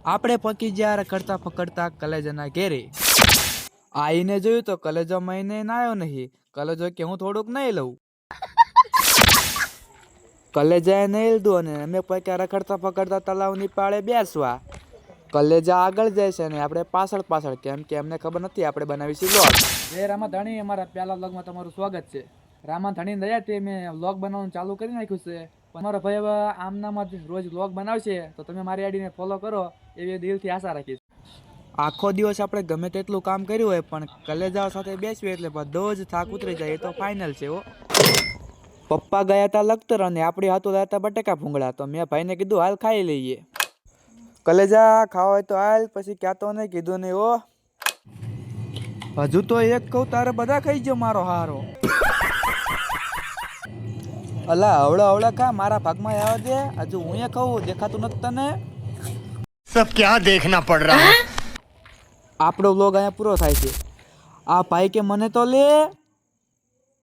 આપણે પકી ગયા રખડતા ફકડતા કલેજાના ઘેરે. આઈને જોયું તો કલેજો મહિને નાયો નહીં. કલેજો કે હું થોડુંક નહીં લઉં. કલેજાએ નહીં લીધું અને અમે પક્યા રખડતા ફકડતા તલાવની પાળે બેસવા. કલેજા આગળ જાય છે ને આપણે પાછળ પાછળ, કેમ કે અમને ખબર નથી આપણે બનાવીશું વ્લોગ. જય રામાધણી, અમારા પહેલા વ્લોગમાં તમારું સ્વાગત છે. રામાધણી દયાથી મેં વ્લોગ બનાવવાનું ચાલુ કરી નાખ્યું છે. અમારો ભાઈ હવે આમનામાં જ રોજ વ્લોગ બનાવશે, તો તમે મારી આઈડીને ફોલો કરો એવી દિલથી આશા રાખીશ. આખો દિવસ આપણે ગમે તેટલું કામ કર્યું હોય પણ કલેજાઓ સાથે બેસવી એટલે બધો જ થાક ઉતરી જાય, એ તો ફાઇનલ છે. પપ્પા ગયા હતા લખતર અને આપણી હાથો ગયા હતા બટેકા ભૂંગળા, તો મેં ભાઈને કીધું હાલ ખાઈ લઈએ. કલેજા ખાવા હોય તો હાલ, પછી ક્યાં તો નહીં કીધું નહીં. હજુ તો એક કહું તારે બધા ખાઈ ગયો મારો હારો. અલા હવળા હવળા ખા, મારા ભાગમાં આવે દે. હજુ હું એ ખાઉં, દેખાતું નથી તને? સબ ક્યાં દેખના પડ રહા હૈ. આપણો વ્લોગ અહીંયા પૂરો થાય છે. આ ભાઈ કે મને તો લે.